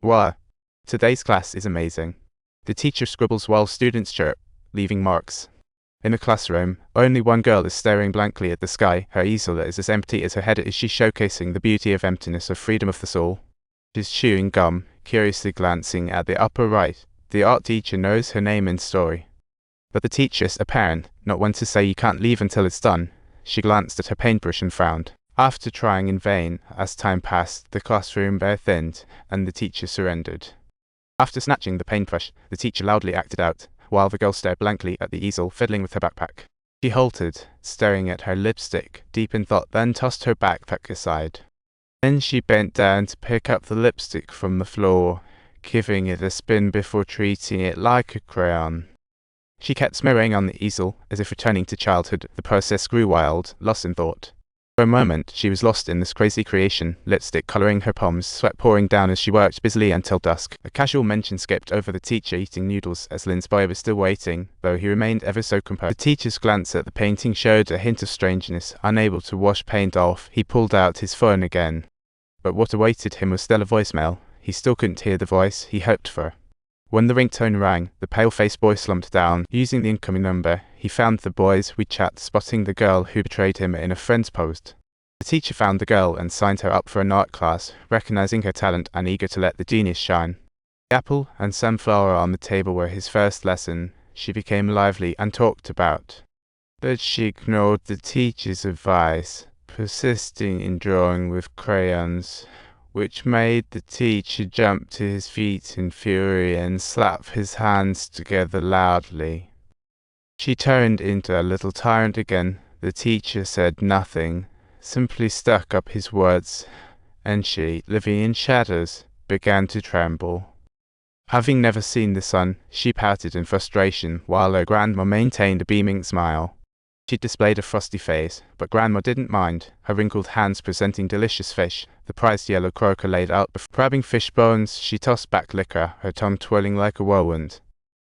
Wow, today's class is amazing. The teacher scribbles while students chirp, leaving marks. In the classroom, only one girl is staring blankly at the sky. Her easel is as empty as her head as she's showcasing the beauty of emptiness, of freedom of the soul. She's chewing gum, curiously glancing at the upper right. The art teacher knows her name and story. But the teacher's apparent, not one to say you can't leave until it's done. She glanced at her paintbrush and frowned. After trying in vain, as time passed, the classroom air thinned, and the teacher surrendered. After snatching the paintbrush, the teacher loudly acted out, while the girl stared blankly at the easel, fiddling with her backpack. She halted, staring at her lipstick, deep in thought, then tossed her backpack aside. Then she bent down to pick up the lipstick from the floor, giving it a spin before treating it like a crayon. She kept smearing on the easel, as if returning to childhood. The process grew wild, lost in thought. For a moment, she was lost in this crazy creation, lipstick coloring her palms, sweat pouring down as she worked busily until dusk. A casual mention skipped over the teacher eating noodles as Lynn's boy was still waiting, though he remained ever so composed. The teacher's glance at the painting showed a hint of strangeness. Unable to wash paint off, he pulled out his phone again. But what awaited him was still a voicemail. He still couldn't hear the voice he hoped for. When the ringtone rang, the pale-faced boy slumped down. Using the incoming number, he found the boy's WeChat, spotting the girl who betrayed him in a friend's post. The teacher found the girl and signed her up for an art class, recognizing her talent and eager to let the genius shine. The apple and sunflower on the table were his first lesson. She became lively and talked about. But she ignored the teacher's advice, persisting in drawing with crayons, which made the teacher jump to his feet in fury and slap his hands together loudly. She turned into a little tyrant again. The teacher said nothing, simply stuck up his words, and she, living in shadows, began to tremble. Having never seen the sun, she pouted in frustration, while her grandma maintained a beaming smile. She displayed a frosty face, but Grandma didn't mind, her wrinkled hands presenting delicious fish, the prized yellow croaker laid out before. Grabbing fish bones, she tossed back liquor, her tongue twirling like a whirlwind.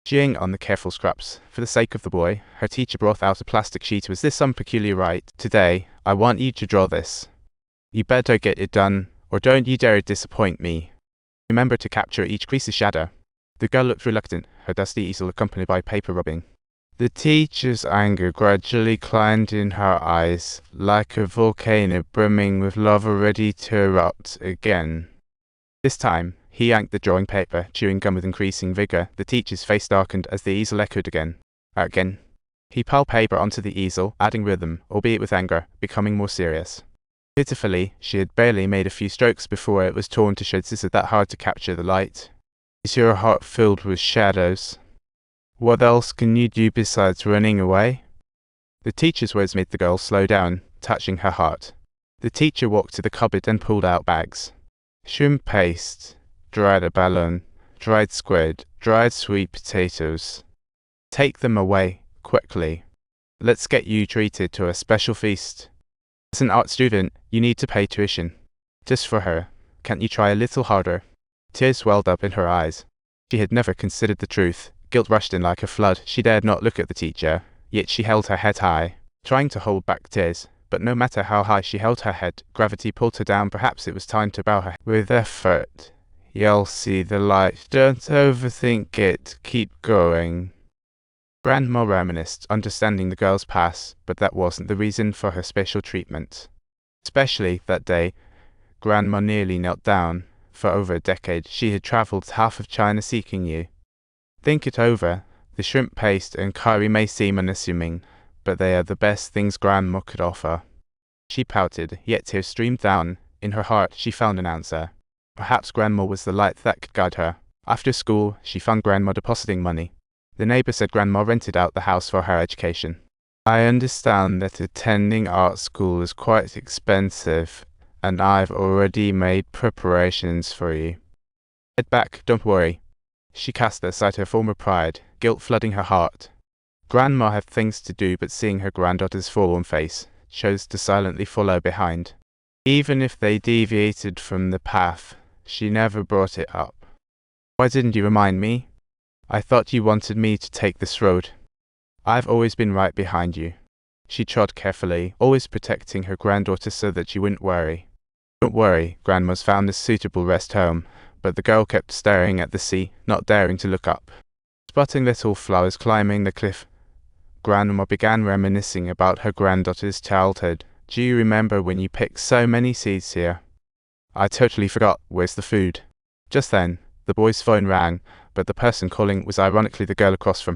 Chewing on the careful scraps, for the sake of the boy, her teacher brought out a plastic sheet. Was this some peculiar rite? Today, I want you to draw this. You better get it done, or don't you dare disappoint me. Remember to capture each crease's shadow. The girl looked reluctant, her dusty easel accompanied by paper rubbing. The teacher's anger gradually climbed in her eyes, like a volcano brimming with lava ready to erupt again. This time, he yanked the drawing paper, chewing gum with increasing vigor. The teacher's face darkened as the easel echoed again. Again. He piled paper onto the easel, adding rhythm, albeit with anger, becoming more serious. Pitifully, she had barely made a few strokes before it was torn to shreds. Is it that hard to capture the light? Is your heart filled with shadows? What else can you do besides running away? The teacher's words made the girl slow down, touching her heart. The teacher walked to the cupboard and pulled out bags. Shrimp paste, dried abalone, dried squid, dried sweet potatoes. Take them away, quickly. Let's get you treated to a special feast. As an art student, you need to pay tuition. Just for her, can't you try a little harder? Tears welled up in her eyes. She had never considered the truth. Guilt rushed in like a flood. She dared not look at the teacher, yet she held her head high, trying to hold back tears. But no matter how high she held her head, gravity pulled her down. Perhaps it was time to bow her head. With effort, you'll see the light. Don't overthink it. Keep going. Grandma reminisced, understanding the girl's past, but that wasn't the reason for her special treatment. Especially that day, Grandma nearly knelt down. For over a decade, she had traveled half of China seeking you. Think it over. The shrimp paste and curry may seem unassuming, but they are the best things Grandma could offer. She pouted, yet tears streamed down. In her heart, she found an answer. Perhaps Grandma was the light that could guide her. After school, she found Grandma depositing money. The neighbor said Grandma rented out the house for her education. I understand that attending art school is quite expensive, and I've already made preparations for you. Head back, don't worry. She cast aside her former pride, guilt flooding her heart. Grandma had things to do, but seeing her granddaughter's forlorn face, chose to silently follow behind. Even if they deviated from the path, she never brought it up. Why didn't you remind me? I thought you wanted me to take this road. I've always been right behind you. She trod carefully, always protecting her granddaughter so that she wouldn't worry. Don't worry, Grandma's found a suitable rest home, but the girl kept staring at the sea, not daring to look up. Spotting little flowers climbing the cliff, Grandma began reminiscing about her granddaughter's childhood. "Do you remember when you picked so many seeds here? I totally forgot. Where's the food?" Just then, the boy's phone rang, but the person calling was ironically the girl across from